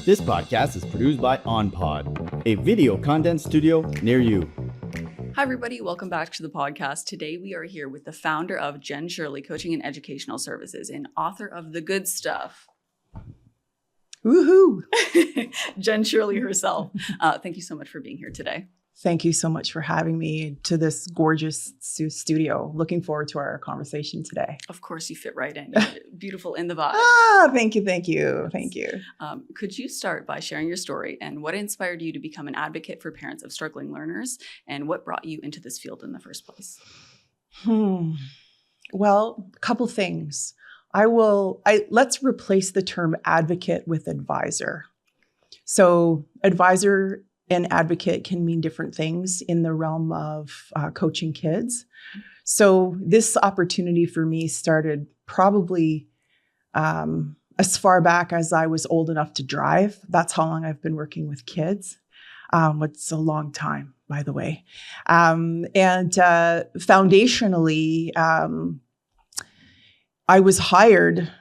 This podcast is produced by OnPod, a video content studio near you. Hi, everybody. Welcome back to the podcast. Today, we are here with the founder of Jen Shirley Coaching and Educational Services and author of The Good Stuff. Woohoo! Jen Shirley herself. Thank you so much for being here today. Thank you so much for having me to this gorgeous studio. Looking forward to our conversation today. Of course, you fit right in. You're beautiful in the vibe. Thank you. Could you start by sharing your story and what inspired you to become an advocate for parents of struggling learners and what brought you into this field in the first place? Well, a couple things. Let's replace the term advocate with advisor. So advisor and advocate can mean different things in the realm of coaching kids. So this opportunity for me started probably as far back as I was old enough to drive. That's how long I've been working with kids. It's a long time, by the way. Foundationally, I was hired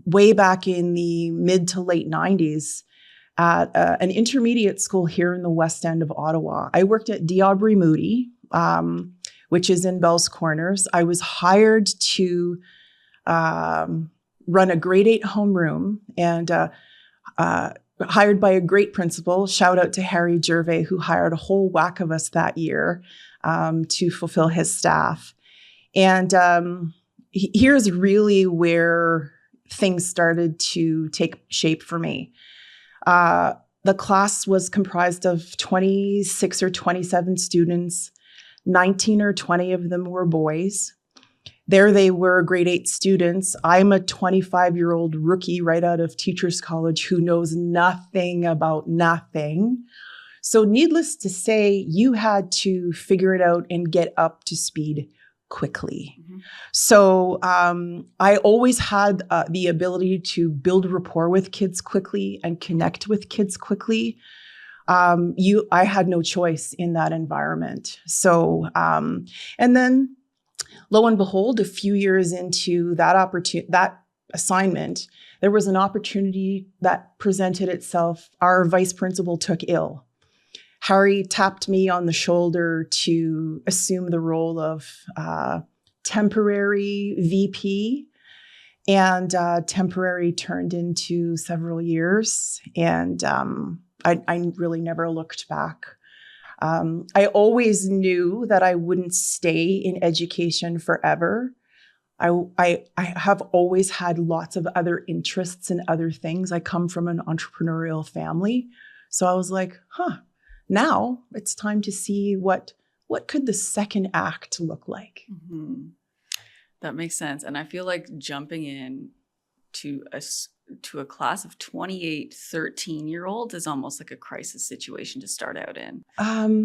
way back in the mid to late 90s at an intermediate school here in the West End of Ottawa. I worked at D'Aubry Moody, which is in Bell's Corners. I was hired to run a grade 8 homeroom and hired by a great principal. Shout out to Harry Gervais, who hired a whole whack of us that year to fulfill his staff. And here's really where things started to take shape for me. The class was comprised of 26 or 27 students. 19 or 20 of them were boys. There they were, grade 8 students. I'm a 25-year-old rookie right out of Teachers College who knows nothing about nothing. So needless to say, you had to figure it out and get up to speed quickly. Mm-hmm. So I always had the ability to build rapport with kids quickly and connect with kids quickly. I had no choice in that environment. So, and then lo and behold, a few years into that assignment, there was an opportunity that presented itself. Our vice principal took ill. Harry tapped me on the shoulder to assume the role of temporary VP, and temporary turned into several years, and I really never looked back. I always knew that I wouldn't stay in education forever. I have always had lots of other interests in other things. I come from an entrepreneurial family, so I was like, now it's time to see what could the second act look like. Mm-hmm. That makes sense. And I feel like jumping in to a class of 28 13-year-olds is almost like a crisis situation to start out in.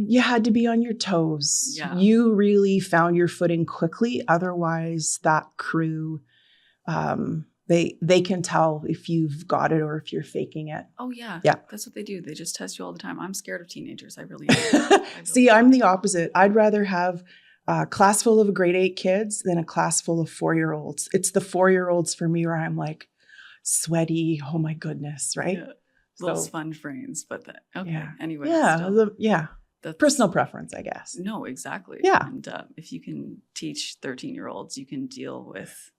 You had to be on your toes. Yeah. You really found your footing quickly. Otherwise, that crew, they can tell if you've got it or if you're faking it. Oh, yeah. Yeah. That's what they do. They just test you all the time. I'm scared of teenagers. I really am. See, I'm the opposite. I'd rather have a class full of grade 8 kids than a class full of 4-year-olds. It's the 4-year-olds for me where I'm like sweaty. Oh, my goodness. Right. Yeah. Little sponge brains. But okay. Yeah. Anyway. Yeah. That's personal preference, I guess. No, exactly. Yeah. And if you can teach 13-year-olds, you can deal with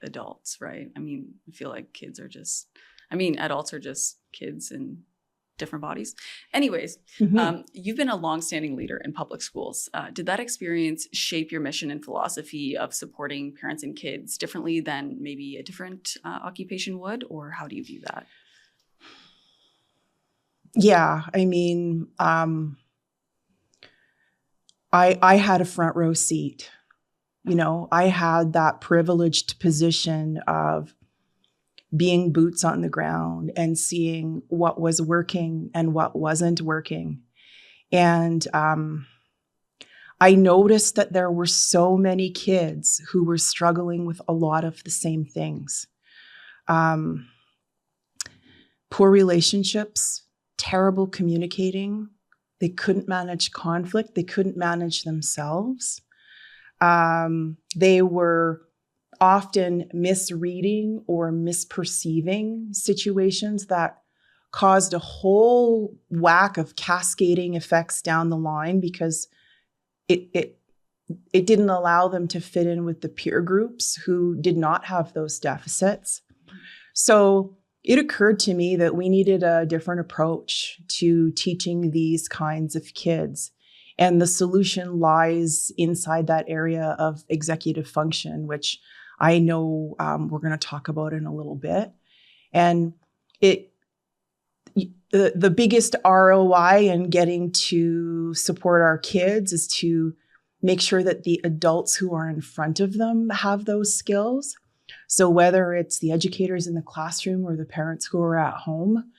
adults, right? I mean, I feel like adults are just kids in different bodies. Anyways, Mm-hmm. You've been a longstanding leader in public schools. Did that experience shape your mission and philosophy of supporting parents and kids differently than maybe a different occupation would, or how do you view that? Yeah, I mean, I had a front row seat. You know, I had that privileged position of being boots on the ground and seeing what was working and what wasn't working. And I noticed that there were so many kids who were struggling with a lot of the same things. Poor relationships, terrible communicating. They couldn't manage conflict. They couldn't manage themselves. They were often misreading or misperceiving situations that caused a whole whack of cascading effects down the line because it didn't allow them to fit in with the peer groups who did not have those deficits. So it occurred to me that we needed a different approach to teaching these kinds of kids. And the solution lies inside that area of executive function, which I know we're going to talk about in a little bit. And the biggest ROI in getting to support our kids is to make sure that the adults who are in front of them have those skills. So whether it's the educators in the classroom or the parents who are at home,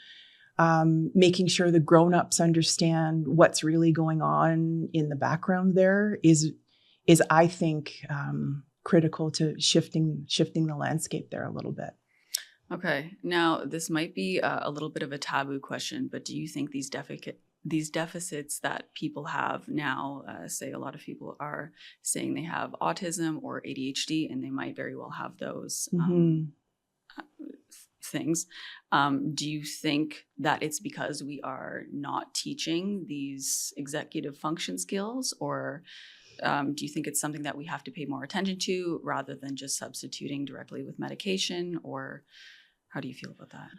making sure the grown-ups understand what's really going on in the background there is I think, critical to shifting the landscape there a little bit. Okay. Now, this might be a little bit of a taboo question, but do you think these deficits that people have now, say a lot of people are saying they have autism or ADHD, and they might very well have those things. Do you think that it's because we are not teaching these executive function skills, or do you think it's something that we have to pay more attention to rather than just substituting directly with medication, or how do you feel about that?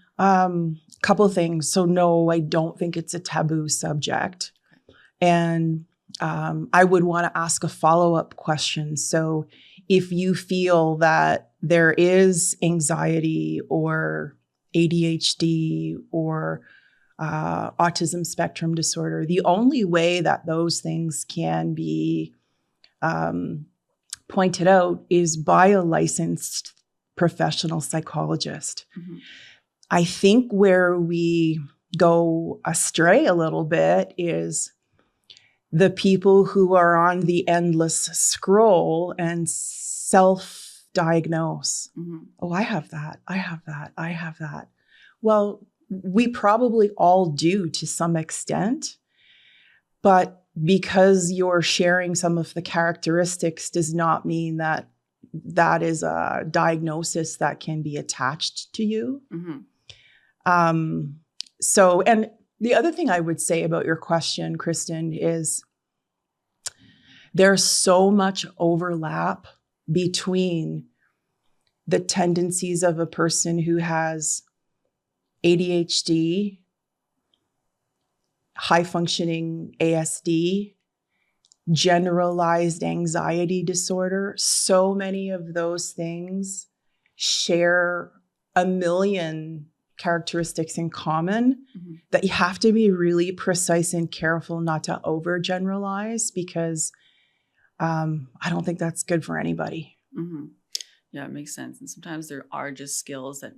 Couple of things. So no, I don't think it's a taboo subject. Okay. And I would want to ask a follow-up question. So if you feel that there is anxiety or ADHD or autism spectrum disorder, the only way that those things can be pointed out is by a licensed professional psychologist. Mm-hmm. I think where we go astray a little bit is the people who are on the endless scroll and self-diagnose. Mm-hmm. Oh, I have that. I have that. I have that. Well, we probably all do to some extent, but because you're sharing some of the characteristics does not mean that that is a diagnosis that can be attached to you. Mm-hmm. So, and the other thing I would say about your question, Kristen, is there's so much overlap between the tendencies of a person who has ADHD, high functioning ASD, generalized anxiety disorder. So many of those things share a million characteristics in common, mm-hmm. that you have to be really precise and careful not to overgeneralize, because I don't think that's good for anybody. Mm-hmm. Yeah, it makes sense. And sometimes there are just skills that,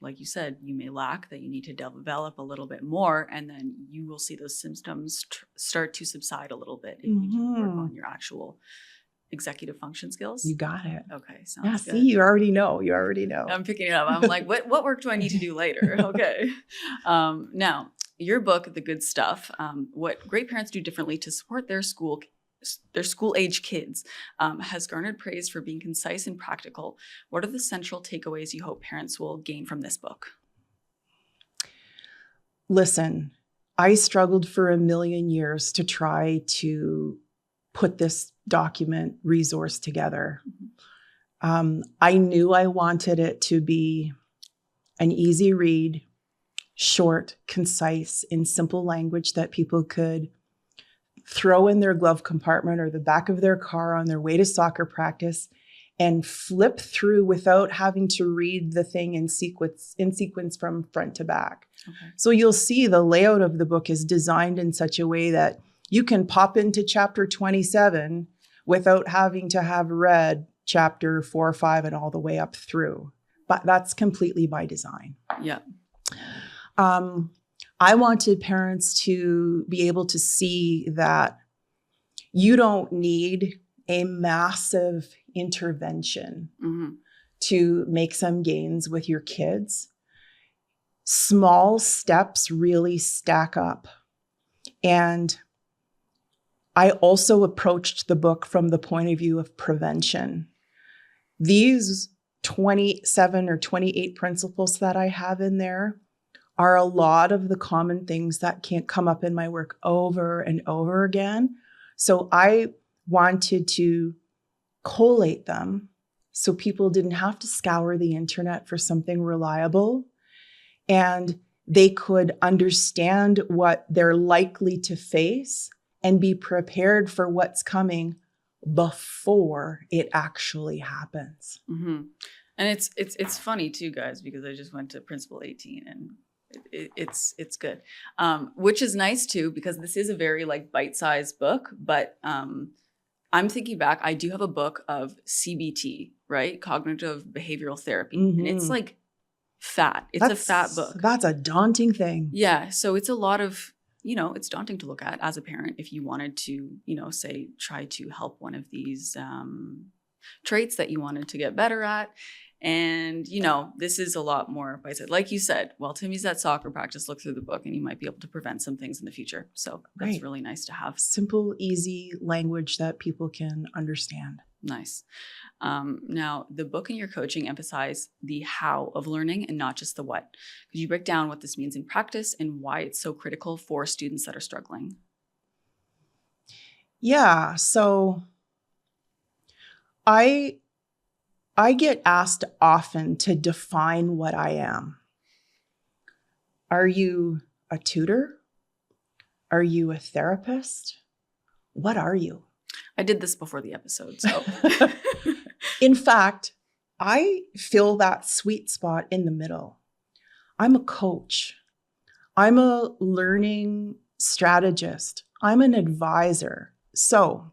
like you said, you may lack, that you need to develop a little bit more, and then you will see those symptoms start to subside a little bit if you do work on your actual executive function skills. You got it. Okay, sounds good. See, you already know. You already know. I'm picking it up. I'm like, what work do I need to do later? Okay. Now, your book, The Good Stuff, what great parents do differently to support their school age kids, has garnered praise for being concise and practical. What are the central takeaways you hope parents will gain from this book? Listen, I struggled for a million years to try to put this document resource together. Mm-hmm. I knew I wanted it to be an easy read, short, concise, in simple language that people could throw in their glove compartment or the back of their car on their way to soccer practice and flip through without having to read the thing in sequence from front to back. Okay. So you'll see the layout of the book is designed in such a way that you can pop into chapter 27 without having to have read chapter 4 or 5 and all the way up through. But that's completely by design. Yeah. I wanted parents to be able to see that you don't need a massive intervention, mm-hmm. to make some gains with your kids. Small steps really stack up. And I also approached the book from the point of view of prevention. These 27 or 28 principles that I have in there are a lot of the common things that can come up in my work over and over again. So I wanted to collate them so people didn't have to scour the internet for something reliable, and they could understand what they're likely to face and be prepared for what's coming before it actually happens. Mm-hmm. And it's funny too, guys, because I just went to Principle 18 and it's good, which is nice too, because this is a very like bite-sized book. But I'm thinking back, I do have a book of CBT, right? Cognitive behavioral therapy, and it's like fat. It's a fat book. That's a daunting thing. Yeah, so it's a lot of, it's daunting to look at as a parent if you wanted to, say try to help one of these traits that you wanted to get better at. And, this is a lot more, like you said, while Timmy's at soccer practice, look through the book and you might be able to prevent some things in the future. So that's really nice to have. Simple, easy language that people can understand. Nice. Now, the book and your coaching emphasize the how of learning and not just the what. Could you break down what this means in practice and why it's so critical for students that are struggling? Yeah, so I get asked often to define what I am. Are you a tutor? Are you a therapist? What are you? I did this before the episode, so. In fact, I fill that sweet spot in the middle. I'm a coach. I'm a learning strategist. I'm an advisor. So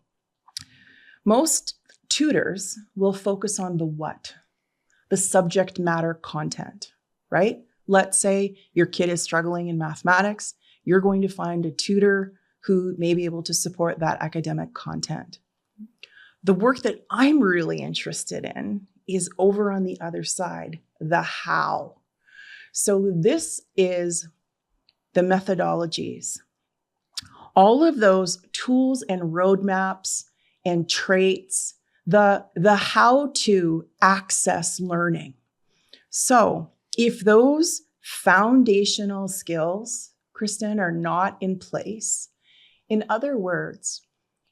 most tutors will focus on the what, the subject matter content, right? Let's say your kid is struggling in mathematics. You're going to find a tutor who may be able to support that academic content. The work that I'm really interested in is over on the other side, the how. So this is the methodologies. All of those tools and roadmaps and traits, the how to access learning. So if those foundational skills, Kristen, are not in place, in other words,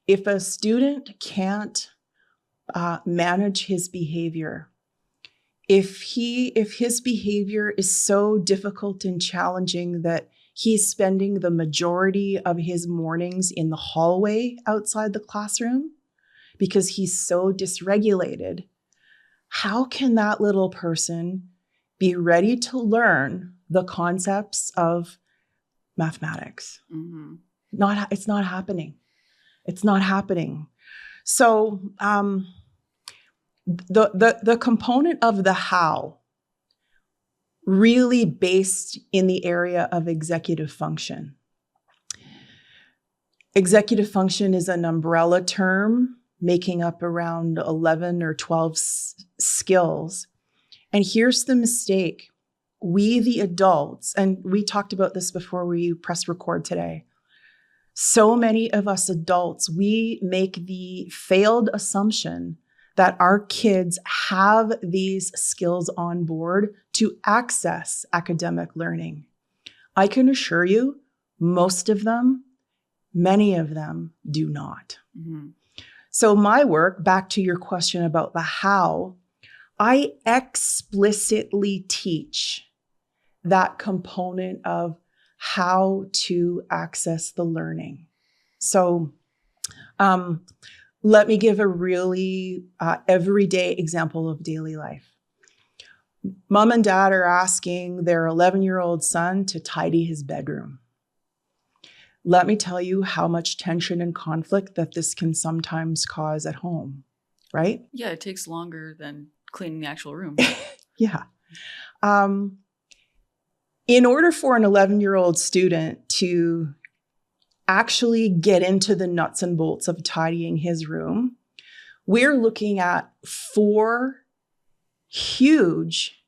if a student can't manage his behavior, if his behavior is so difficult and challenging that he's spending the majority of his mornings in the hallway outside the classroom because he's so dysregulated, how can that little person be ready to learn the concepts of mathematics? Mm-hmm. It's not happening. It's not happening. So the component of the how really based in the area of executive function. Executive function is an umbrella term making up around 11 or 12 skills. And here's the mistake. We, the adults, and we talked about this before we pressed record today. So many of us adults, we make the failed assumption that our kids have these skills on board to access academic learning. I can assure you, most of them, many of them do not. Mm-hmm. So my work, back to your question about the how, I explicitly teach that component of how to access the learning. So let me give a really everyday example of daily life. Mom and dad are asking their 11-year-old son to tidy his bedroom. Let me tell you how much tension and conflict that this can sometimes cause at home, right? Yeah, it takes longer than cleaning the actual room. Yeah. In order for an 11-year-old student to actually get into the nuts and bolts of tidying his room, we're looking at 4 huge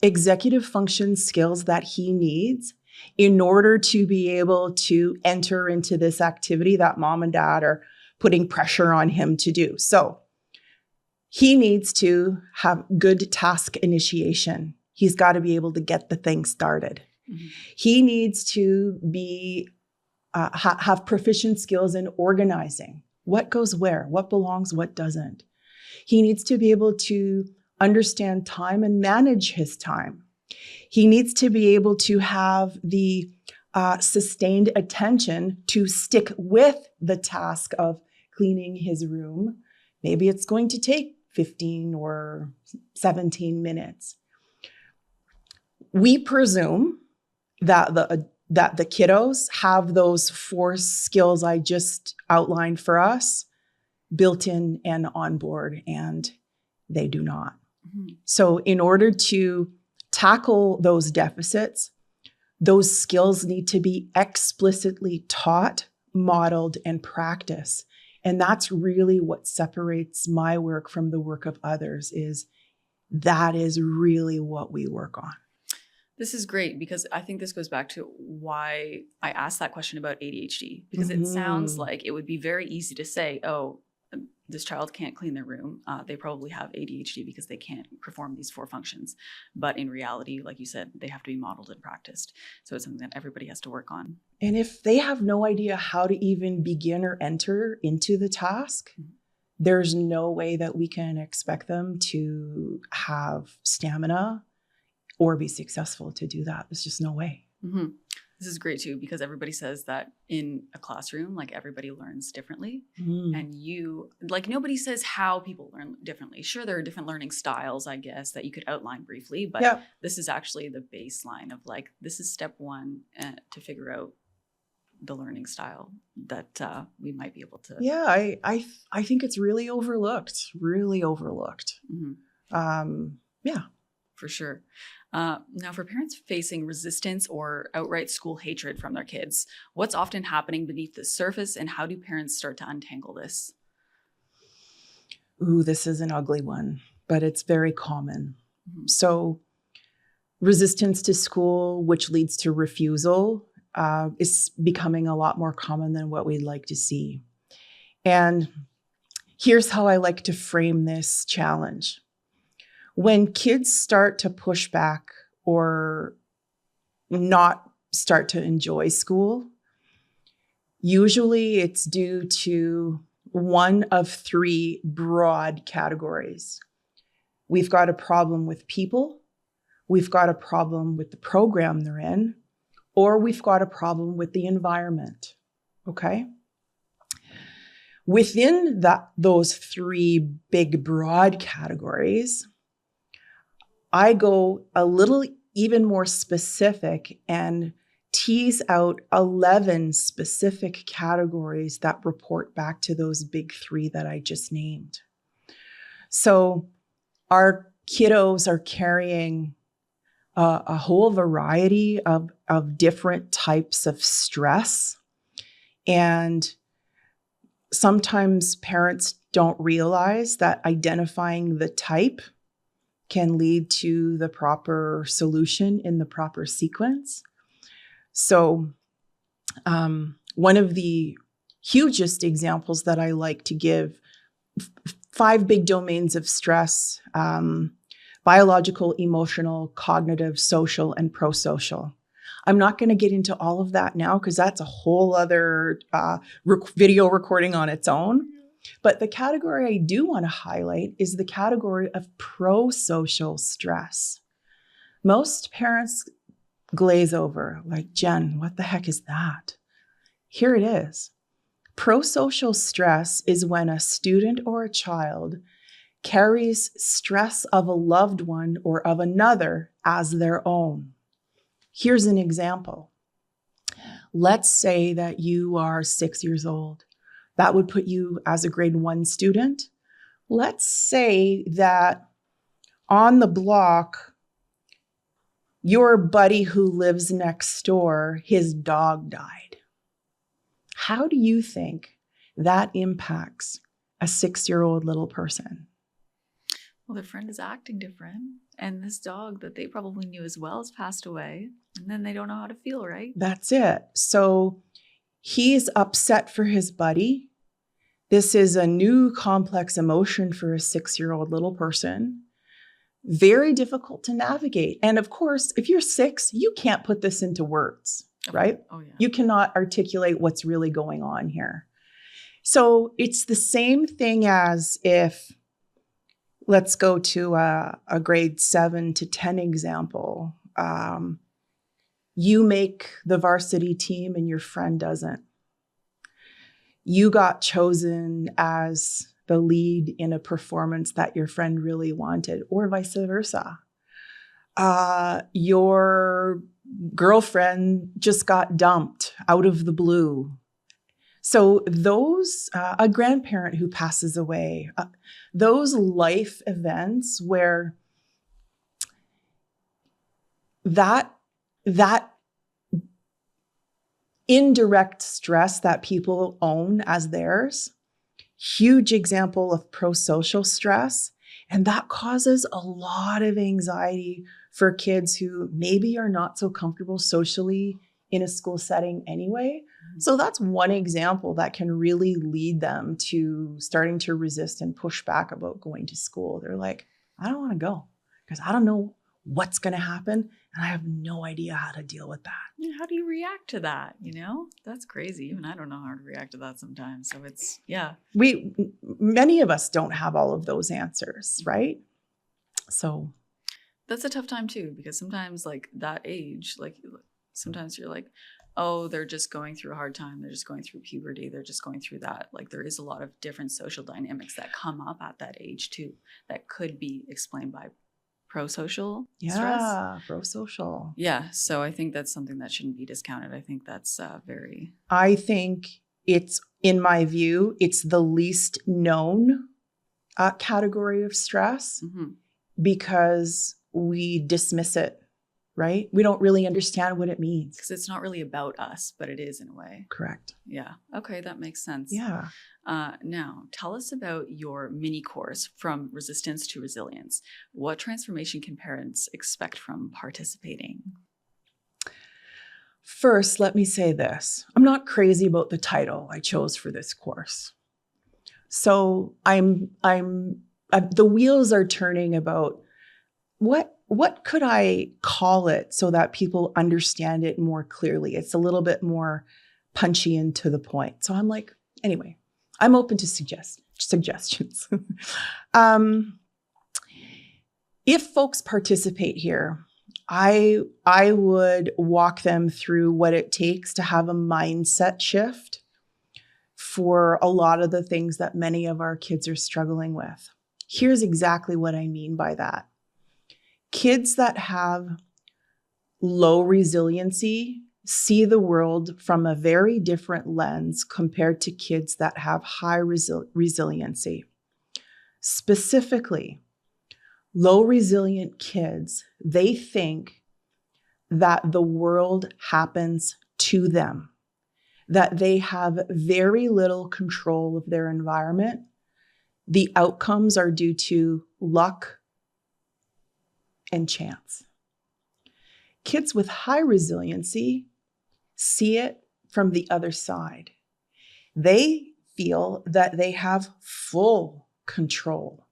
executive function skills that he needs in order to be able to enter into this activity that mom and dad are putting pressure on him to do. So he needs to have good task initiation. He's got to be able to get the thing started. He needs to be have proficient skills in organizing. What goes where? What belongs? What doesn't? He needs to be able to understand time and manage his time. He needs to be able to have the sustained attention to stick with the task of cleaning his room. Maybe it's going to take 15 or 17 minutes. We presume that the kiddos have those 4 skills I just outlined for us built in and on board, and they do not. So in order to tackle those deficits, those skills need to be explicitly taught, modeled, and practiced. And that's really what separates my work from the work of others, is that is really what we work on. This is great, because I think this goes back to why I asked that question about ADHD, because it sounds like it would be very easy to say, oh, this child can't clean their room. They probably have ADHD because they can't perform these 4 functions. But in reality, like you said, they have to be modeled and practiced. So it's something that everybody has to work on. And if they have no idea how to even begin or enter into the task, there's no way that we can expect them to have stamina or be successful to do that. There's just no way. This is great too, because everybody says that in a classroom, like everybody learns differently. And nobody says how people learn differently. Sure, there are different learning styles, I guess, that you could outline briefly, but this is actually the baseline of like, this is step 1 to figure out the learning style that we might be able to. Yeah, I think it's really overlooked. Yeah. For sure. Now, for parents facing resistance or outright school hatred from their kids, what's often happening beneath the surface, and how do parents start to untangle this? Ooh, this is an ugly one, but it's very common. So resistance to school, which leads to refusal, is becoming a lot more common than what we'd like to see. And here's how I like to frame this challenge. When kids start to push back or not start to enjoy school, usually it's due to one of 3 broad categories. We've got a problem with people, we've got a problem with the program they're in, or we've got a problem with the environment, okay? Within those 3 big broad categories, I go a little even more specific and tease out 11 specific categories that report back to those big 3 that I just named. So our kiddos are carrying a whole variety of different types of stress. And sometimes parents don't realize that identifying the type can lead to the proper solution in the proper sequence. So one of the hugest examples that I like to give, 5 big domains of stress: biological, emotional, cognitive, social, and prosocial. I'm not going to get into all of that now because that's a whole other video recording on its own. But the category I do want to highlight is the category of prosocial stress. Most parents glaze over, like, Jen, what the heck is that? Here it is. Prosocial stress is when a student or a child carries stress of a loved one or of another as their own. Here's an example. Let's say that you are 6 years old. That would put you as a grade 1 student. Let's say that on the block, your buddy who lives next door, his dog died. How do you think that impacts a 6-year-old little person? Well, their friend is acting different, and this dog that they probably knew as well has passed away, and then they don't know how to feel, right? That's it. So he's upset for his buddy. This is a new complex emotion for a 6-year-old little person. very difficult to navigate. And of course, if you're 6, you can't put this into words, right? Oh, yeah. You cannot articulate what's really going on here. So it's the same thing as if, let's go to a grade 7 to 10 example. You make the varsity team and your friend doesn't. You got chosen as the lead in a performance that your friend really wanted, or vice versa. Your girlfriend just got dumped out of the blue. So those, a grandparent who passes away, those life events where that indirect stress that people own as theirs, huge example of pro-social stress. And that causes a lot of anxiety for kids who maybe are not so comfortable socially in a school setting anyway. So that's one example that can really lead them to starting to resist and push back about going to school. They're like, I don't want to go because I don't know what's going to happen. And I have no idea how to deal with that. Yeah, how do you react to that? You know, that's crazy. Even I don't know how to react to that sometimes. So it's, yeah. Many of us don't have all of those answers, right? So that's a tough time too, because sometimes like that age, like sometimes you're like, oh, they're just going through a hard time. They're just going through puberty. They're just going through that. Like there is a lot of different social dynamics that come up at that age too, that could be explained by pro-social stress. Yeah, pro-social. Yeah. So I think that's something that shouldn't be discounted. I think that's very... I think it's, in my view, it's the least known category of stress because we dismiss it, right? We don't really understand what it means. Because it's not really about us, but it is in a way. Correct. Yeah. Okay, that makes sense. Yeah. Now, tell us about your mini course, From Resistance to Resilience. What transformation can parents expect from participating? First, let me say this. I'm not crazy about the title I chose for this course. So the wheels are turning about what could I call it so that people understand it more clearly? It's a little bit more punchy and to the point. So I'm like, anyway, I'm open to suggestions. If folks participate here, I would walk them through what it takes to have a mindset shift for a lot of the things that many of our kids are struggling with. Here's exactly what I mean by that. Kids that have low resiliency see the world from a very different lens compared to kids that have high resiliency. Specifically, low resilient kids, they think that the world happens to them, that they have very little control of their environment. The outcomes are due to luck and chance. Kids with high resiliency see it from the other side. They feel that they have full control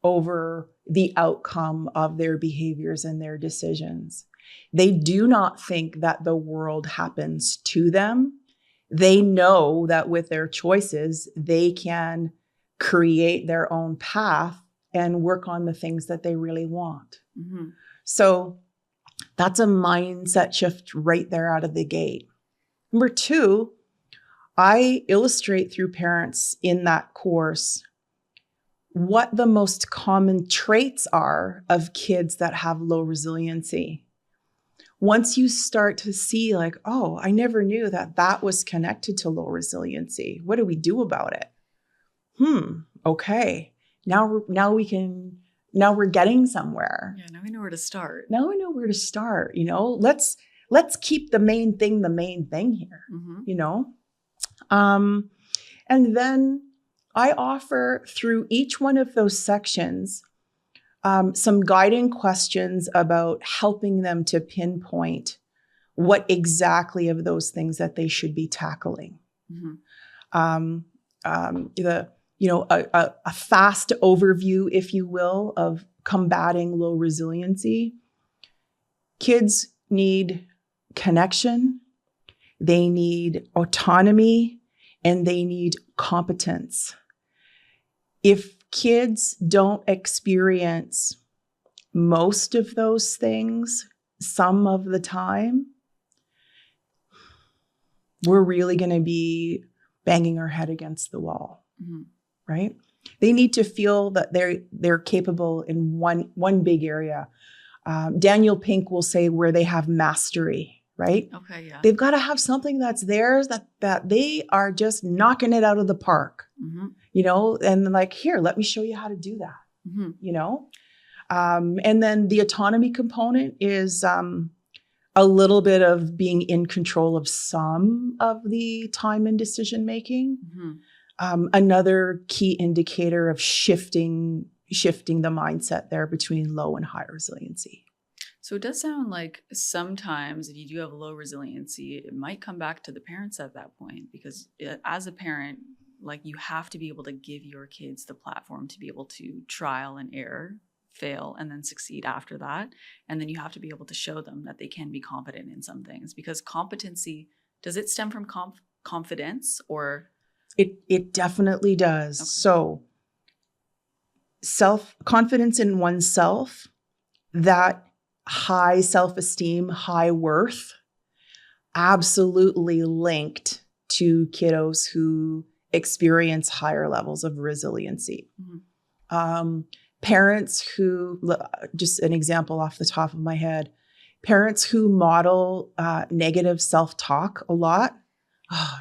over the outcome of their behaviors and their decisions. They do not think that the world happens to them. They know that with their choices, they can create their own path and work on the things that they really want. Mm-hmm. So that's a mindset shift right there out of the gate. Number 2, I illustrate through parents in that course what the most common traits are of kids that have low resiliency. Once you start to see like, oh, I never knew that that was connected to low resiliency. What do we do about it? Okay. Now we're getting somewhere. Yeah, now we know where to start. You know, let's keep the main thing here, you know? And then I offer through each one of those sections, some guiding questions about helping them to pinpoint what exactly of those things that they should be tackling. A fast overview, if you will, of combating low resiliency, kids need connection, they need autonomy, and they need competence. If kids don't experience most of those things some of the time, we're really going to be banging our head against the wall, right? They need to feel that they're capable in one big area. Daniel Pink will say where they have mastery, right? Okay, yeah. They've got to have something that's theirs that they are just knocking it out of the park, you know, and like, here, let me show you how to do that, you know? And then the autonomy component is a little bit of being in control of some of the time and decision making. Another key indicator of shifting the mindset there between low and high resiliency. So it does sound like sometimes if you do have low resiliency, it might come back to the parents at that point, because as a parent, like, you have to be able to give your kids the platform to be able to trial and error, fail, and then succeed after that. And then you have to be able to show them that they can be competent in some things, because competency, does it stem from confidence or? It definitely does. Okay. So self-confidence in oneself, that high self-esteem, high worth, absolutely linked to kiddos who experience higher levels of resiliency. Parents who, just an example off the top of my head, parents who model negative self-talk a lot. Oh,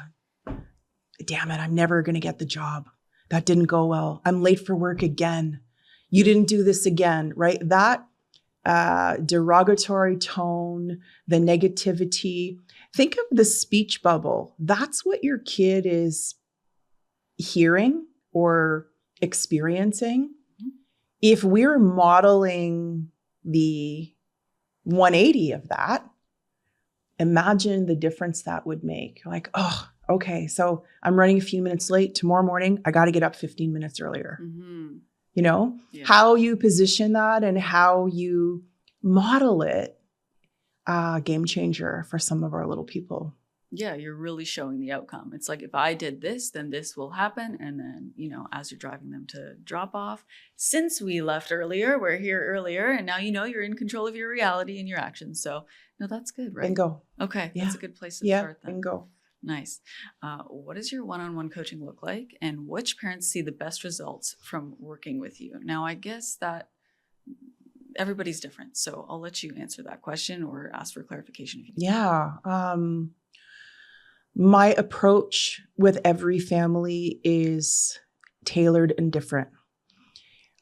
damn it, I'm never going to get the job. That didn't go well. I'm late for work again. You didn't do this again, right? That derogatory tone, the negativity. Think of the speech bubble. That's what your kid is hearing or experiencing. If we're modeling the 180 of that, imagine the difference that would make. Like, oh, okay, so I'm running a few minutes late. Tomorrow morning, I got to get up 15 minutes earlier. You know, how you position that and how you model it, game changer for some of our little people. Yeah, you're really showing the outcome. It's like, if I did this, then this will happen. And then, you know, as you're driving them to drop off, since we left earlier, we're here earlier. And now, you know, you're in control of your reality and your actions. So, no, that's good, right? Bingo. Okay, that's a good place to start then. Bingo. Nice. What does your one-on-one coaching look like? And which parents see the best results from working with you? Now, I guess that everybody's different. So I'll let you answer that question or ask for clarification if you can. Yeah. My approach with every family is tailored and different.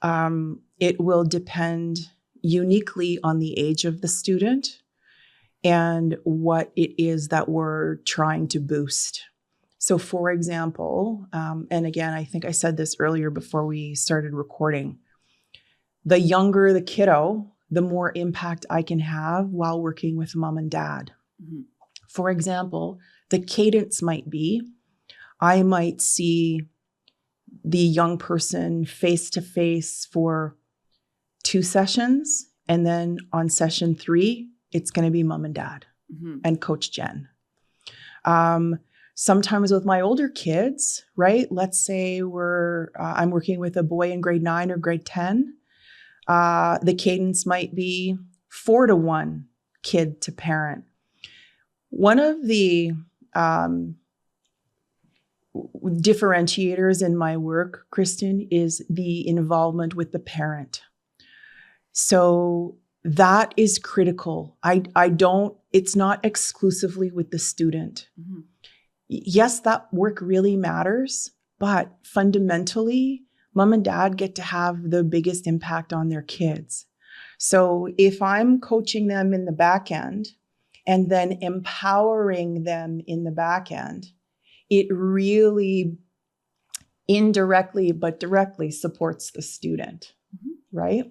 It will depend uniquely on the age of the student and what it is that we're trying to boost. So for example, and again, I think I said this earlier before we started recording, the younger the kiddo, the more impact I can have while working with mom and dad. For example, the cadence might be, I might see the young person face to face for 2 sessions. And then on session 3, it's going to be mom and dad and Coach Jen. Sometimes with my older kids, right? Let's say I'm working with a boy in grade 9 or grade 10. The cadence might be 4-to-1 kid to parent. One of the differentiators in my work, Kristen, is the involvement with the parent. So that is critical. It's not exclusively with the student. Yes, that work really matters, but fundamentally, mom and dad get to have the biggest impact on their kids. So if I'm coaching them in the back end and then empowering them in the back end, it really indirectly but directly supports the student, right?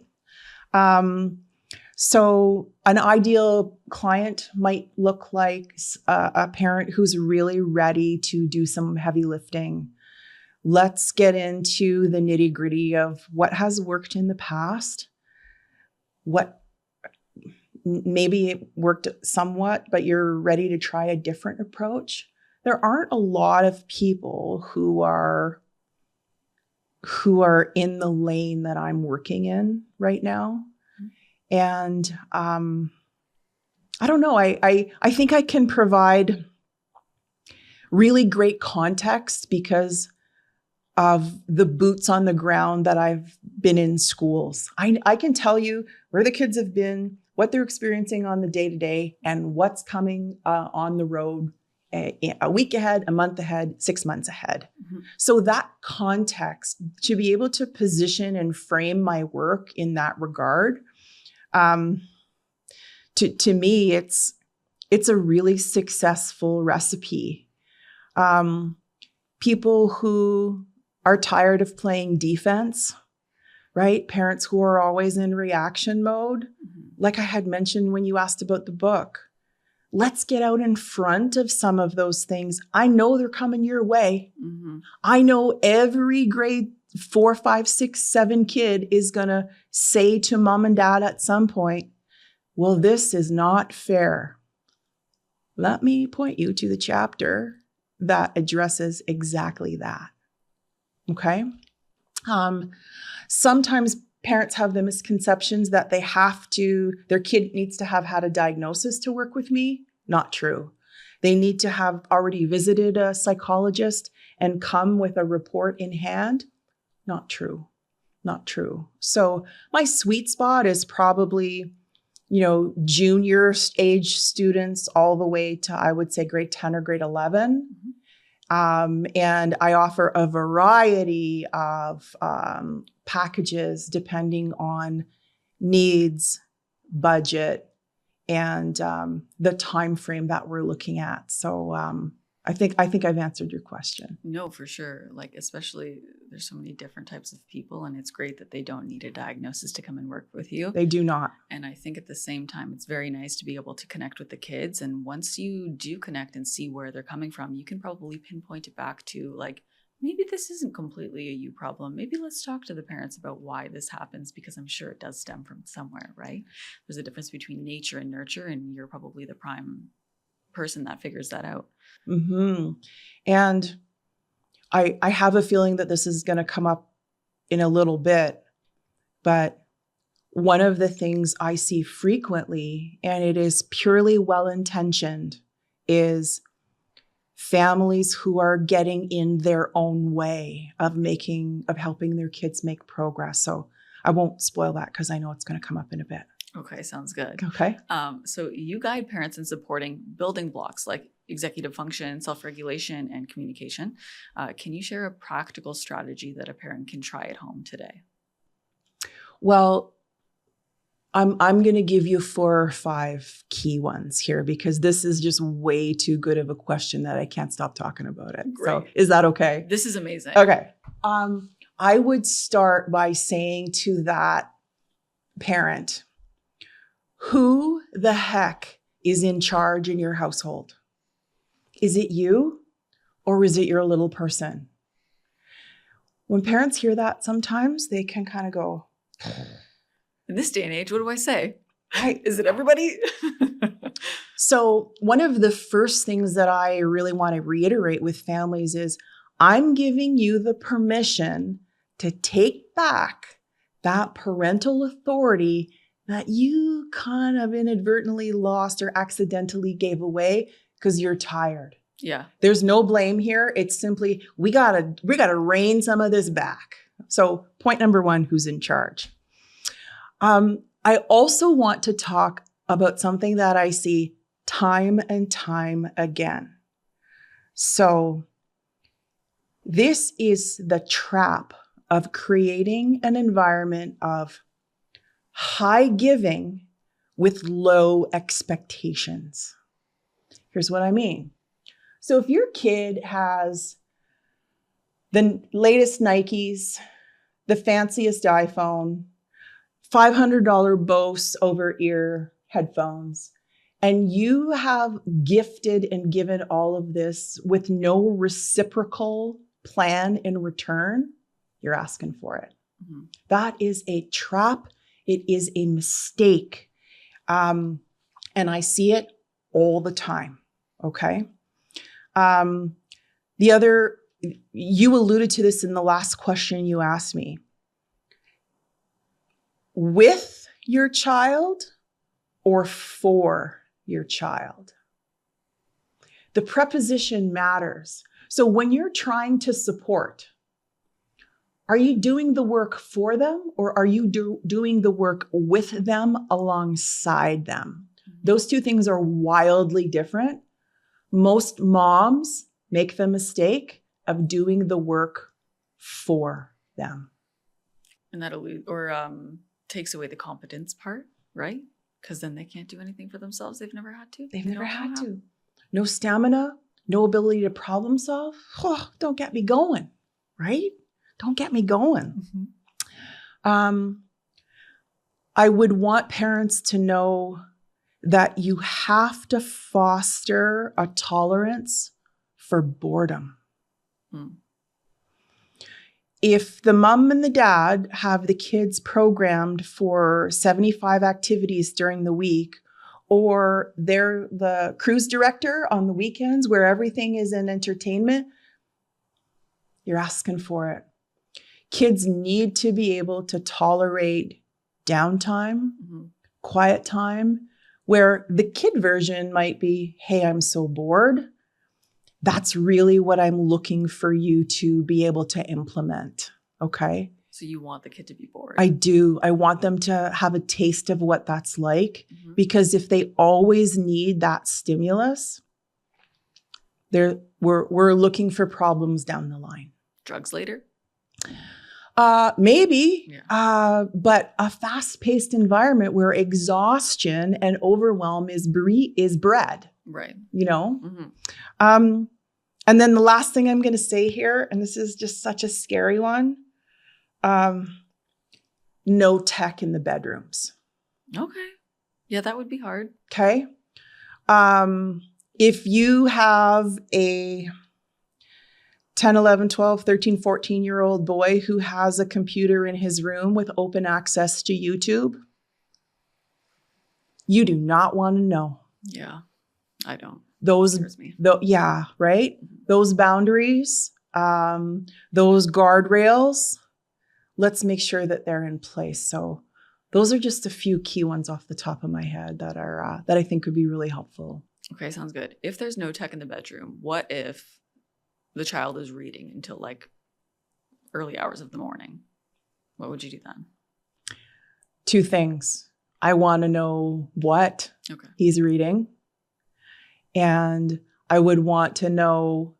So an ideal client might look like a parent who's really ready to do some heavy lifting. Let's get into the nitty-gritty of what has worked in the past. what maybe it worked somewhat, but you're ready to try a different approach. There aren't a lot of people who are in the lane that I'm working in right now. And I don't know, I think I can provide really great context because of the boots on the ground that I've been in schools. I can tell you where the kids have been, what they're experiencing on the day-to-day, and what's coming on the road a week ahead, a month ahead, 6 months ahead. Mm-hmm. So that context, to be able to position and frame my work in that regard, to me, it's a really successful recipe. People who are tired of playing defense, right? Parents who are always in reaction mode. Mm-hmm. Like I had mentioned when you asked about the book, let's get out in front of some of those things. I know they're coming your way. Mm-hmm. I know every grade 4, 5, 6, 7 kid is going to say to mom and dad at some point, well, this is not fair. Let me point you to the chapter that addresses exactly that. Okay. Sometimes parents have the misconceptions that their kid needs to have had a diagnosis to work with me. Not true. They need to have already visited a psychologist and come with a report in hand. Not true. Not true. So my sweet spot is probably, junior age students all the way to, I would say, grade 10 or grade 11. Mm-hmm. And I offer a variety of packages depending on needs, budget, and the time frame that we're looking at. So I think I've answered your question. No, for sure. Like, especially there's so many different types of people, and it's great that they don't need a diagnosis to come and work with you. They do not. And I think at the same time, it's very nice to be able to connect with the kids. And once you do connect and see where they're coming from, you can probably pinpoint it back to like, maybe this isn't completely a you problem. Maybe let's talk to the parents about why this happens, because I'm sure it does stem from somewhere, right? There's a difference between nature and nurture, and you're probably the prime person that figures that out. Mm-hmm. And I have a feeling that this is going to come up in a little bit, but one of the things I see frequently, and it is purely well-intentioned, is families who are getting in their own way of helping their kids make progress. So I won't spoil that because I know it's going to come up in a bit. Okay, sounds good. Okay. So you guide parents in supporting building blocks like executive function, self-regulation, and communication. Can you share a practical strategy that a parent can try at home today? Well, I'm going to give you 4 or 5 key ones here because this is just way too good of a question that I can't stop talking about it. Great. So is that okay? This is amazing. Okay. I would start by saying to that parent, who the heck is in charge in your household? Is it you or is it your little person? When parents hear that, sometimes they can kind of go, in this day and age, what do I say? Is it everybody? So one of the first things that I really want to reiterate with families is I'm giving you the permission to take back that parental authority that you kind of inadvertently lost or accidentally gave away because you're tired. Yeah. There's no blame here. It's simply, we gotta rein some of this back. So point number 1, who's in charge? I also want to talk about something that I see time and time again. So this is the trap of creating an environment of high giving with low expectations. Here's what I mean. So if your kid has the latest Nikes, the fanciest iPhone, $500 Bose over-ear headphones, and you have gifted and given all of this with no reciprocal plan in return, you're asking for it. Mm-hmm. That is a trap It is a mistake. And I see it all the time. Okay. You alluded to this in the last question you asked me. With your child or for your child? The preposition matters. So when you're trying to support, are you doing the work for them or are you doing the work with them alongside them? Those two things are wildly different. Most moms make the mistake of doing the work for them. And that takes away the competence part, right? Because then they can't do anything for themselves. They've never had to. They've never had to. No stamina, no ability to problem solve. Oh, don't get me going, right? Don't get me going. Mm-hmm. I would want parents to know that you have to foster a tolerance for boredom. Mm. If the mom and the dad have the kids programmed for 75 activities during the week, or they're the cruise director on the weekends where everything is in entertainment, you're asking for it. Kids need to be able to tolerate downtime, quiet time, where the kid version might be, hey, I'm so bored. That's really what I'm looking for you to be able to implement. Okay. So you want the kid to be bored? I do. I want them to have a taste of what that's like, because if they always need that stimulus, we're looking for problems down the line. Drugs later? Maybe, yeah. But a fast-paced environment where exhaustion and overwhelm is bred. Right. You know? Mm-hmm. And then the last thing I'm going to say here, and this is just such a scary one, no tech in the bedrooms. Okay. Yeah, that would be hard. Okay. If you have a 10, 11, 12, 13, 14-year-old boy who has a computer in his room with open access to YouTube, you do not want to know. Yeah, I don't. Yeah, right? Mm-hmm. Those boundaries, those guardrails, let's make sure that they're in place. So those are just a few key ones off the top of my head that I think could be really helpful. Okay, sounds good. If there's no tech in the bedroom, what if the child is reading until like early hours of the morning? What would you do then? Two things. I want to know what he's reading. And I would want to know,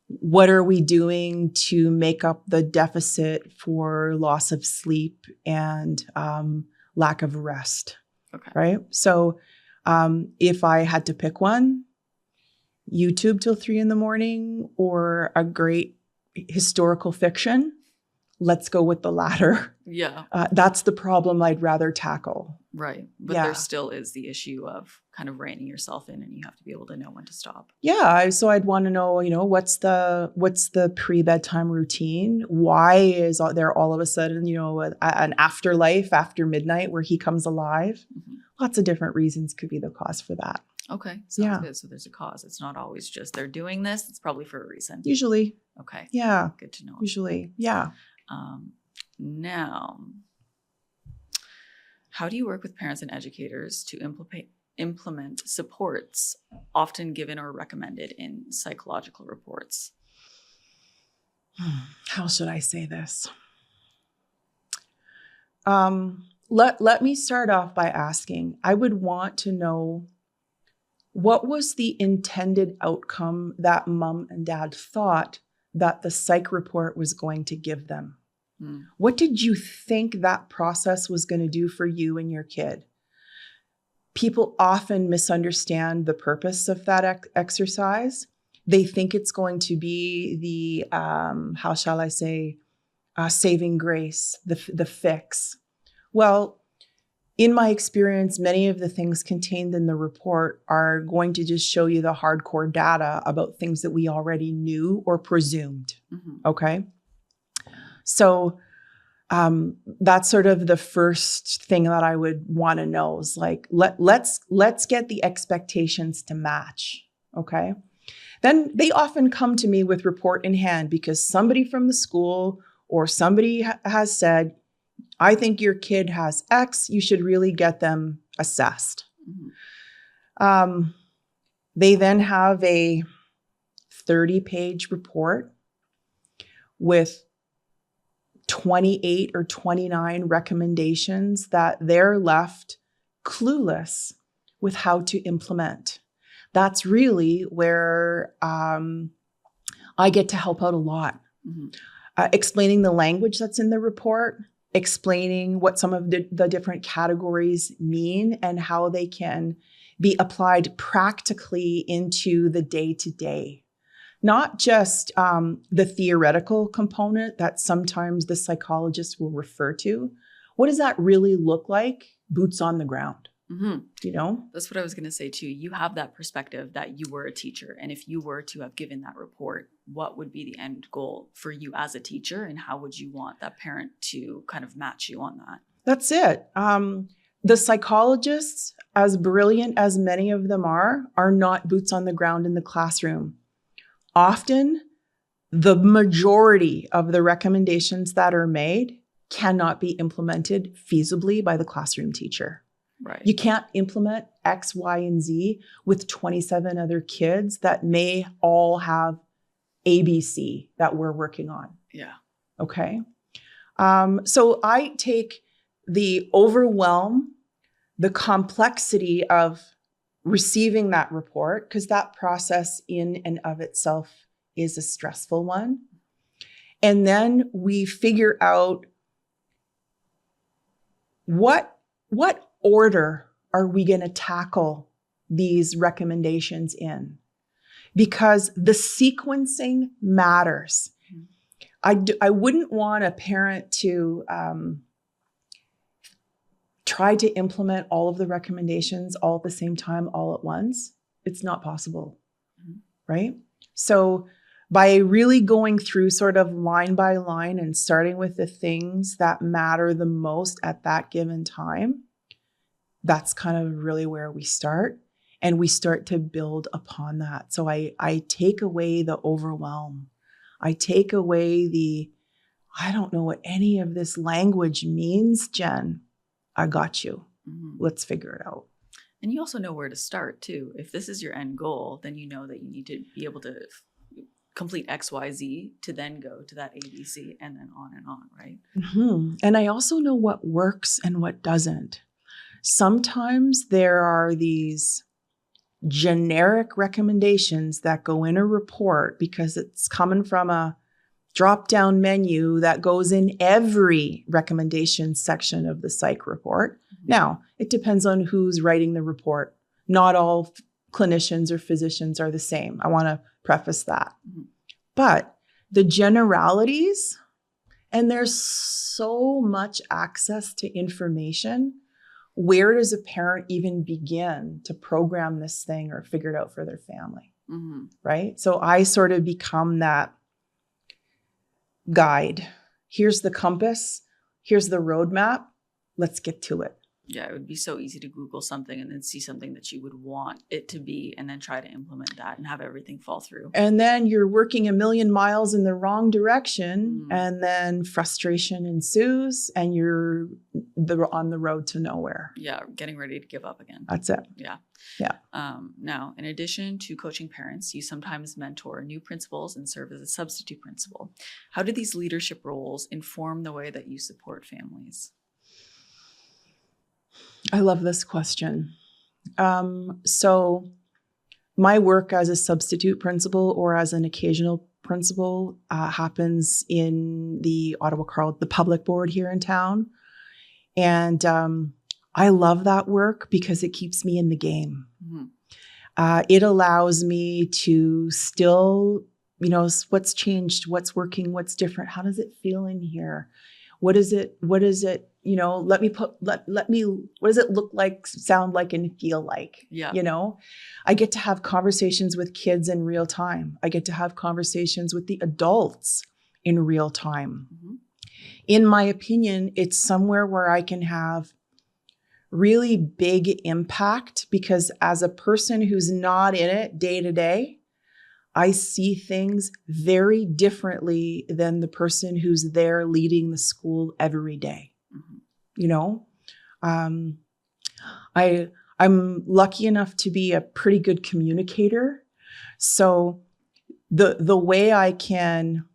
what are we doing to make up the deficit for loss of sleep and lack of rest? Okay. Right? So if I had to pick one, YouTube till 3 a.m. or a great historical fiction, let's go with the latter. Yeah. That's the problem I'd rather tackle. Right. But there still is the issue of kind of reining yourself in, and you have to be able to know when to stop. Yeah. So I'd want to know, what's the pre-bedtime routine? Why is there all of a sudden, an afterlife after midnight where he comes alive? Mm-hmm. Lots of different reasons could be the cause for that. Okay. Sounds good. So there's a cause. It's not always just they're doing this. It's probably for a reason. Usually. Okay. Yeah. Good to know. Usually. Yeah. Now, how do you work with parents and educators to implement supports often given or recommended in psychological reports? How should I say this? Let me start off by asking, I would want to know, what was the intended outcome that mom and dad thought that the psych report was going to give them? What did you think that process was going to do for you and your kid? People often misunderstand the purpose of that exercise. They think it's going to be the, how shall I say, saving grace, the fix. Well, in my experience, many of the things contained in the report are going to just show you the hardcore data about things that we already knew or presumed. Mm-hmm. Okay. So That's sort of the first thing that I would want to know is like, let's get the expectations to match. Okay. Then they often come to me with report in hand because somebody from the school or somebody has said, I think your kid has X, you should really get them assessed. Mm-hmm. They then have a 30-page report with 28 or 29 recommendations that they're left clueless with how to implement. That's really where I get to help out a lot. Mm-hmm. Explaining the language that's in the report, explaining what some of the different categories mean and how they can be applied practically into the day-to-day. Not just the theoretical component that sometimes the psychologist will refer to. What does that really look like? Boots on the ground. Mm-hmm. You know? That's what I was going to say too. You have that perspective that you were a teacher. And if you were to have given that report, what would be the end goal for you as a teacher? And how would you want that parent to kind of match you on that? That's it. The psychologists, as brilliant as many of them are not boots on the ground in the classroom. Often, the majority of the recommendations that are made cannot be implemented feasibly by the classroom teacher. Right. You can't implement X, Y, and Z with 27 other kids that may all have ABC that we're working on. Yeah. Okay. So I take the overwhelm, the complexity of receiving that report, because that process in and of itself is a stressful one. And then we figure out what order are we going to tackle these recommendations in? Because the sequencing matters. I wouldn't want a parent to try to implement all of the recommendations all at the same time, all at once. It's not possible, right? So by really going through sort of line by line and starting with the things that matter the most at that given time, that's kind of really where we start. And we start to build upon that. So I take away the overwhelm. I take away I don't know what any of this language means, Jen. I got you. Mm-hmm. Let's figure it out. And you also know where to start too. If this is your end goal, then you know that you need to be able to complete X, Y, Z to then go to that ABC and then on, right? Mm-hmm. And I also know what works and what doesn't. Sometimes there are these generic recommendations that go in a report because it's coming from a drop-down menu that goes in every recommendation section of the psych report. Mm-hmm. Now, it depends on who's writing the report. Not all clinicians or physicians are the same. I want to preface that. Mm-hmm. But the generalities, and there's so much access to information, where does a parent even begin to program this thing or figure it out for their family? Mm-hmm. Right? So I sort of become that guide. Here's the compass. Here's the roadmap. Let's get to it. Yeah, it would be so easy to Google something and then see something that you would want it to be and then try to implement that and have everything fall through. And then you're working a million miles in the wrong direction and then frustration ensues and you're on the road to nowhere. Yeah, getting ready to give up again. That's it. Yeah. Yeah. Now, in addition to coaching parents, you sometimes mentor new principals and serve as a substitute principal. How do these leadership roles inform the way that you support families? I love this question. So my work as a substitute principal or as an occasional principal happens in the the public board here in town. And I love that work because it keeps me in the game. Mm-hmm. It allows me to still, what's changed, what's working, what's different. How does it feel in here? What is it? What does it look like, sound like, and feel like? Yeah. I get to have conversations with kids in real time. I get to have conversations with the adults in real time. Mm-hmm. In my opinion, it's somewhere where I can have really big impact, because as a person who's not in it day to day, I see things very differently than the person who's there leading the school every day. Mhm. You know, I'm lucky enough to be a pretty good communicator. So the way I can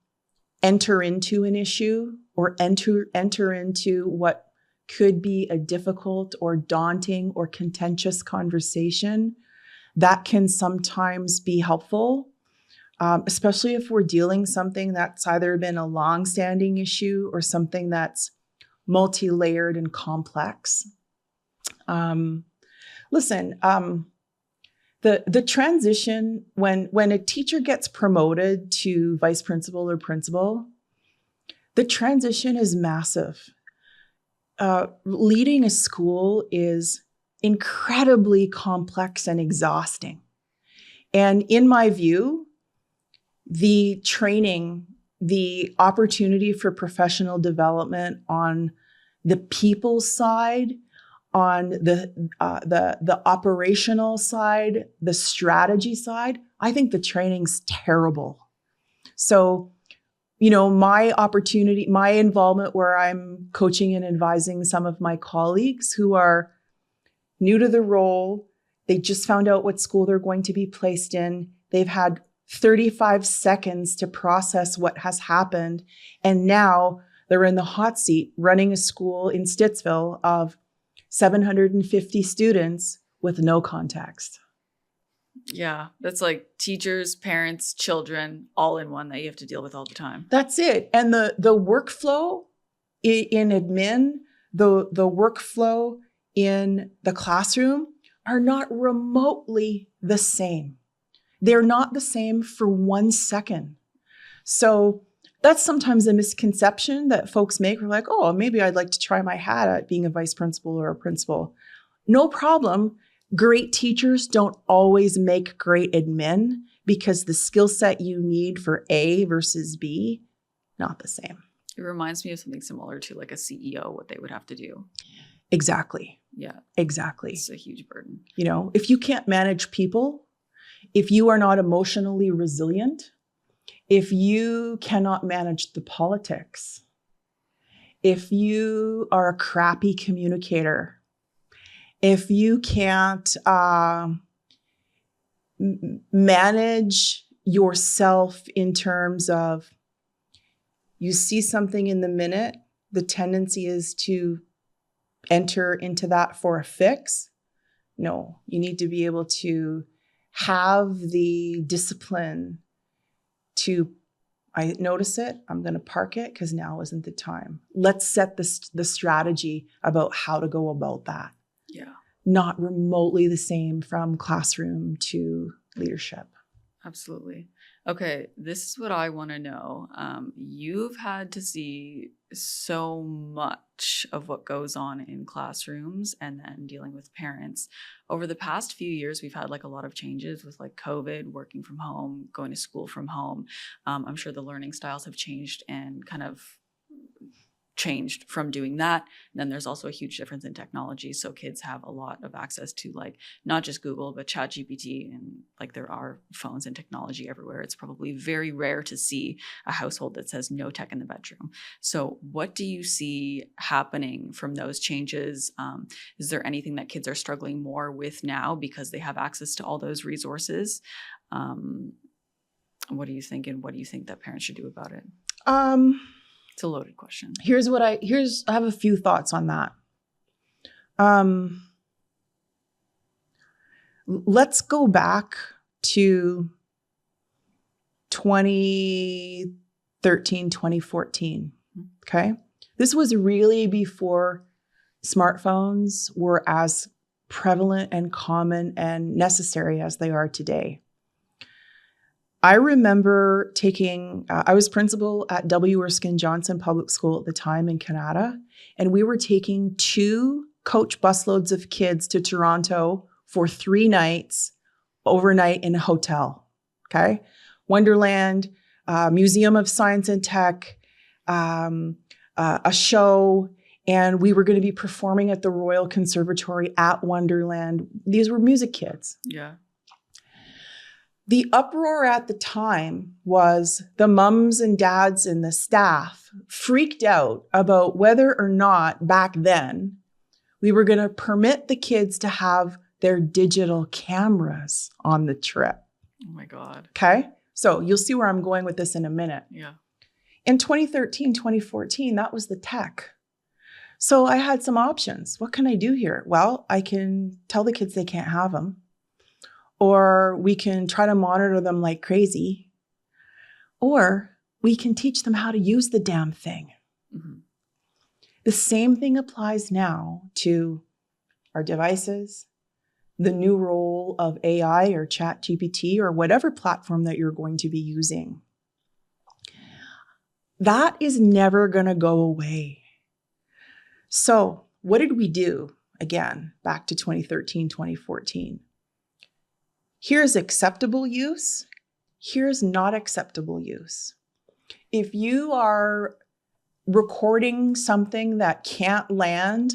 enter into an issue or enter into what could be a difficult or daunting or contentious conversation, that can sometimes be helpful, especially if we're dealing something that's either been a long-standing issue or something that's multi-layered and complex. Listen, the transition when a teacher gets promoted to vice principal or principal, the transition is massive. Leading a school is incredibly complex and exhausting. And in my view, the training, the opportunity for professional development on the people side, on the operational side, the strategy side, I think the training's terrible. So, you know, my opportunity, my involvement where I'm coaching and advising some of my colleagues who are new to the role, they just found out what school they're going to be placed in. They've had 35 seconds to process what has happened. And now they're in the hot seat running a school in Stittsville of 750 students with no context. Yeah, that's like teachers, parents, children, all in one that you have to deal with all the time. That's it. And the workflow in admin, the workflow in the classroom are not remotely the same. They're not the same for 1 second. So that's sometimes a misconception that folks make. We're like, oh, maybe I'd like to try my hat at being a vice principal or a principal. No problem. Great teachers don't always make great admin, because the skill set you need for A versus B, not the same. It reminds me of something similar to like a CEO, what they would have to do. Exactly. Yeah. Exactly. It's a huge burden. You know, if you can't manage people, if you are not emotionally resilient, if you cannot manage the politics, if you are a crappy communicator, if you can't manage yourself in terms of you see something in the minute, the tendency is to enter into that for a fix. No, you need to be able to have the discipline to, I notice it, I'm going to park it because now isn't the time. Let's set the strategy about how to go about that. Yeah. Not remotely the same from classroom to leadership. Absolutely. Okay, this is what I want to know. You've had to see so much of what goes on in classrooms and then dealing with parents. Over the past few years, we've had like a lot of changes with like COVID, working from home, going to school from home. I'm sure the learning styles have changed and kind of changed from doing that. And then there's also a huge difference in technology. So kids have a lot of access to like not just Google, but ChatGPT, and like there are phones and technology everywhere. It's probably very rare to see a household that says no tech in the bedroom. So what do you see happening from those changes? Is there anything that kids are struggling more with now because they have access to all those resources? What do you think, and what do you think that parents should do about it? It's a loaded question. I have a few thoughts on that. Let's go back to 2013, 2014. Okay. This was really before smartphones were as prevalent and common and necessary as they are today. I remember I was principal at W. Erskine Johnson Public School at the time in Canada, and we were taking 2 coach busloads of kids to Toronto for 3 nights, overnight in a hotel, okay? Wonderland, Museum of Science and Tech, a show, and we were going to be performing at the Royal Conservatory at Wonderland. These were music kids. Yeah. The uproar at the time was the mums and dads and the staff freaked out about whether or not back then we were going to permit the kids to have their digital cameras on the trip. Oh my God. Okay. So you'll see where I'm going with this in a minute. Yeah. In 2013, 2014, that was the tech. So I had some options. What can I do here? Well, I can tell the kids they can't have them. Or we can try to monitor them like crazy. Or we can teach them how to use the damn thing. Mm-hmm. The same thing applies now to our devices, the new role of AI or ChatGPT or whatever platform that you're going to be using. That is never going to go away. So what did we do? Again, back to 2013, 2014. Here's acceptable use. Here's not acceptable use. If you are recording something that can't land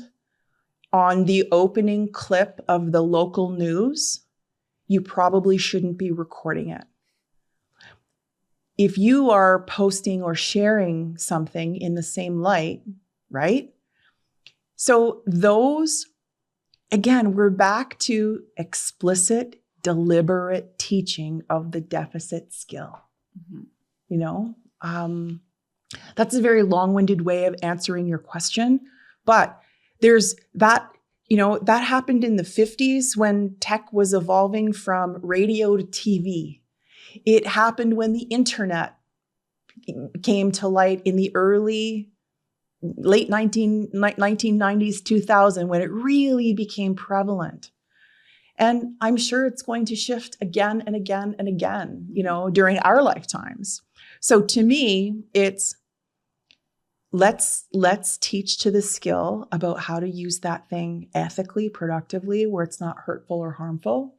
on the opening clip of the local news, you probably shouldn't be recording it. If you are posting or sharing something in the same light, right? So those, again, we're back to explicit, deliberate teaching of the deficit skill. Mm-hmm. You know, that's a very long-winded way of answering your question, but there's that, you know, that happened in the 50s when tech was evolving from radio to TV. It happened when the internet came to light in the late 1990s, 2000, when it really became prevalent. And I'm sure it's going to shift again and again and again, you know, during our lifetimes. So to me, it's let's teach to the skill about how to use that thing ethically, productively, where it's not hurtful or harmful.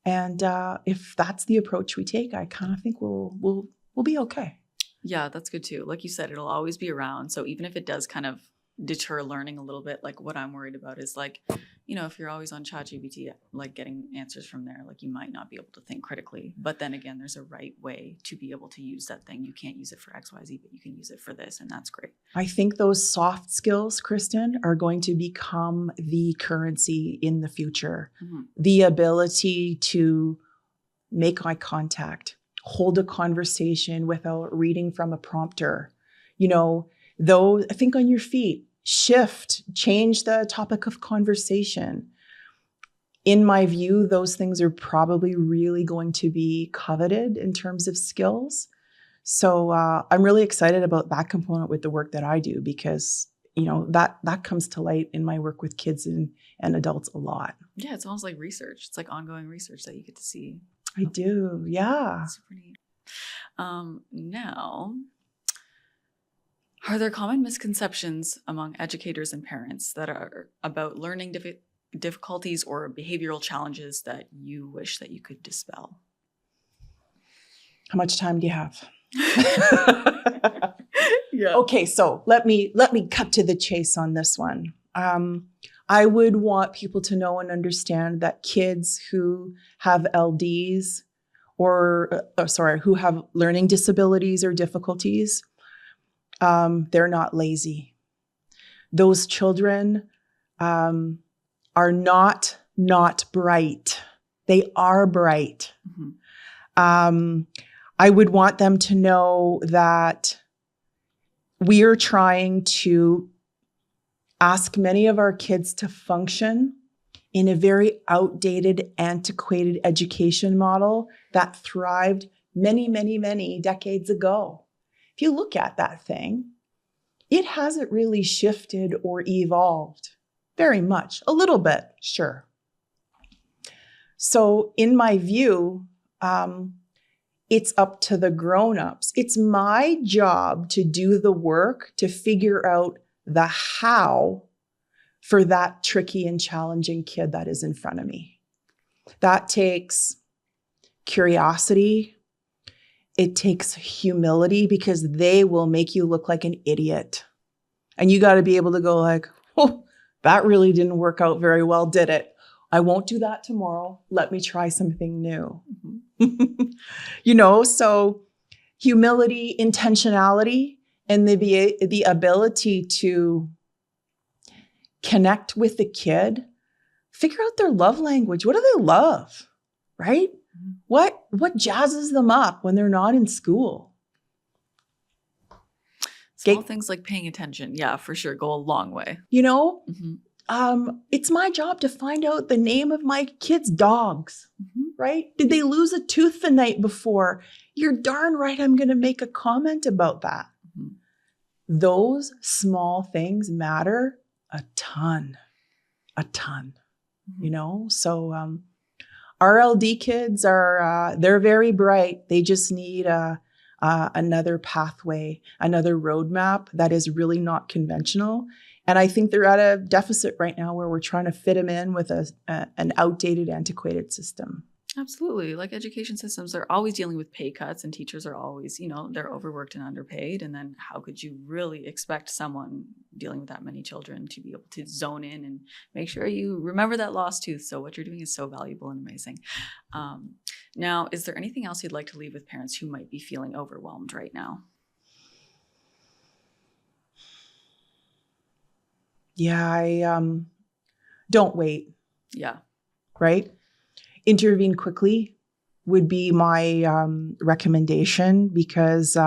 And if that's the approach we take, I kind of think we'll be okay. Yeah, that's good too. Like you said, it'll always be around. So even if it does kind of deter learning a little bit, like what I'm worried about is like, you know, if you're always on ChatGPT, like getting answers from there, like you might not be able to think critically. But then again, there's a right way to be able to use that thing. You can't use it for XYZ, but you can use it for this, and that's great. I think those soft skills, Kristen, are going to become the currency in the future. Mm-hmm. The ability to make eye contact, hold a conversation without reading from a prompter, you know, though, think on your feet, shift, change the topic of conversation. In my view, those things are probably really going to be coveted in terms of skills. So I'm really excited about that component with the work that I do, because, you know, that comes to light in my work with kids and adults a lot. Yeah, it's almost like research. It's like ongoing research that you get to see. I do, yeah. Super neat. Now, are there common misconceptions among educators and parents that are about learning difficulties or behavioral challenges that you wish that you could dispel? How much time do you have? Yeah. Okay, so let me cut to the chase on this one. I would want people to know and understand that kids who have LDs who have learning disabilities or difficulties, they're not lazy. Those children are not bright. They are bright. Mm-hmm. I would want them to know that we are trying to ask many of our kids to function in a very outdated, antiquated education model that thrived many, many, many decades ago. If you look at that thing, it hasn't really shifted or evolved very much. A little bit, sure. So in my view, it's up to the grown-ups. It's my job to do the work to figure out the how for that tricky and challenging kid that is in front of me. That takes curiosity. It takes humility, because they will make you look like an idiot. And you got to be able to go like, oh, that really didn't work out very well, did it? I won't do that tomorrow. Let me try something new. So humility, intentionality, and the ability to connect with the kid, figure out their love language. What do they love, right? What jazzes them up when they're not in school? Small things like paying attention, yeah, for sure, go a long way. It's my job to find out the name of my kids' dogs, right? Did they lose a tooth the night before? You're darn right I'm going to make a comment about that. Those small things matter a ton, So RLD kids they're very bright. They just need another pathway, another roadmap that is really not conventional. And I think they're at a deficit right now where we're trying to fit them in with an outdated, antiquated system. Absolutely. Like education systems are always dealing with pay cuts, and teachers are always, they're overworked and underpaid. And then how could you really expect someone dealing with that many children to be able to zone in and make sure you remember that lost tooth? So what you're doing is so valuable and amazing. Now, is there anything else you'd like to leave with parents who might be feeling overwhelmed right now? Yeah, I don't wait. Yeah. Right? Intervene quickly would be my recommendation, because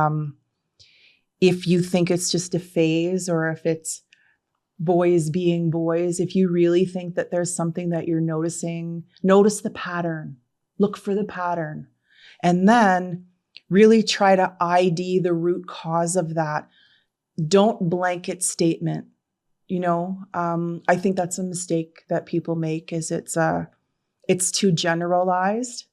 if you think it's just a phase, or if it's boys being boys, if you really think that there's something that you're noticing, notice the pattern, look for the pattern, and then really try to ID the root cause of that. Don't blanket statement. I think that's a mistake that people make, is it's too generalized.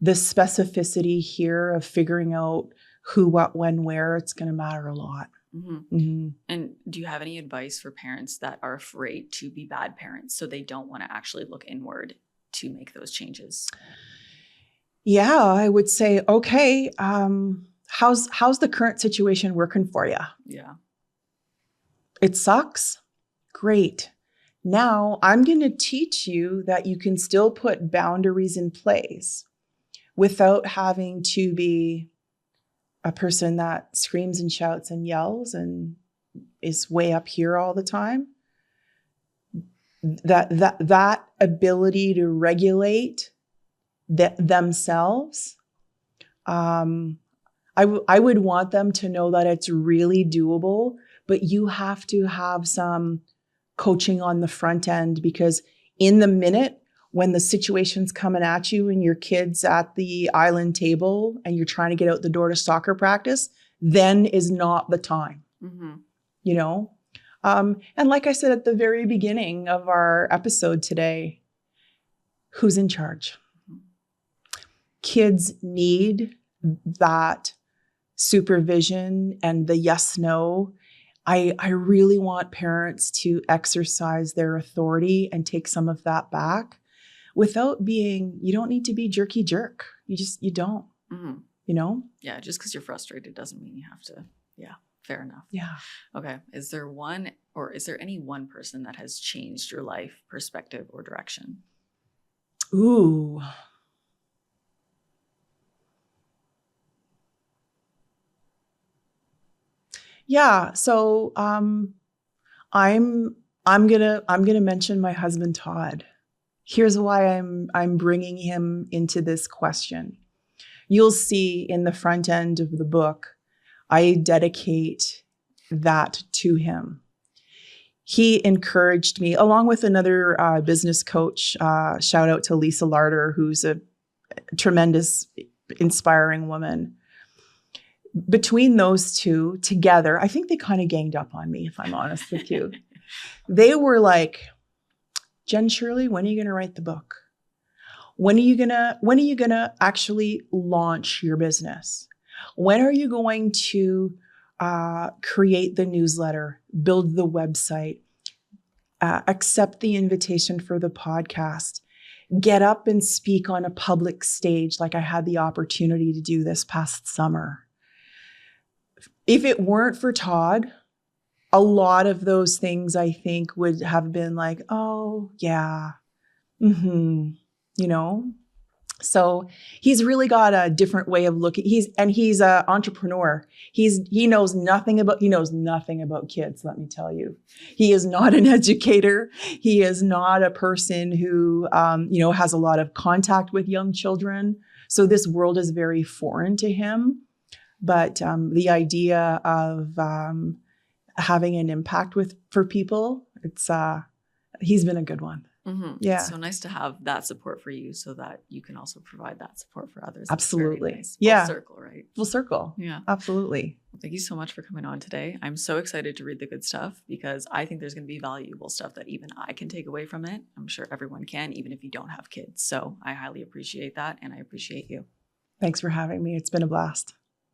The specificity here of figuring out who, what, when, where, it's going to matter a lot. And do you have any advice for parents that are afraid to be bad parents, so they don't want to actually look inward to make those changes? Yeah, I would say, okay, how's the current situation working for you? Yeah. It sucks? Great. Now I'm going to teach you that you can still put boundaries in place without having to be a person that screams and shouts and yells and is way up here all the time. That ability to regulate themselves, I would want them to know that it's really doable, but you have to have some coaching on the front end, because in the minute when the situation's coming at you and your kid's at the island table and you're trying to get out the door to soccer practice, then is not the time, And like I said at the very beginning of our episode today, who's in charge? Kids need that supervision and the yes, no. I really want parents to exercise their authority and take some of that back without being, you don't need to be jerky jerk. You don't, Yeah. Just because you're frustrated doesn't mean you have to. Yeah. Fair enough. Yeah. Okay. Is there any one person that has changed your life, perspective, or direction? Ooh. Yeah. So I'm gonna mention my husband Todd. Here's why I'm bringing him into this question. You'll see in the front end of the book, I dedicate that to him. He encouraged me, along with another business coach. Shout out to Lisa Larder, who's a tremendous, inspiring woman. Between those two together, I think they kind of ganged up on me, if I'm honest with you. They were like, Jen Shirley, when are you going to write the book? When are you going to actually launch your business? When are you going to create the newsletter, build the website, accept the invitation for the podcast, get up and speak on a public stage like I had the opportunity to do this past summer? If it weren't for Todd, a lot of those things I think would have been like, oh yeah, you know. So he's really got a different way of looking. He's an entrepreneur. He knows nothing about kids, let me tell you. He is not an educator. He is not a person who has a lot of contact with young children. So this world is very foreign to him. But the idea of having an impact for people, he's been a good one. Mm-hmm. Yeah. It's so nice to have that support for you so that you can also provide that support for others. Absolutely. Nice. Yeah. Full circle, right? Full circle. Yeah. Absolutely. Well, thank you so much for coming on today. I'm so excited to read the good stuff because I think there's going to be valuable stuff that even I can take away from it. I'm sure everyone can, even if you don't have kids. So I highly appreciate that. And I appreciate you. Thanks for having me. It's been a blast.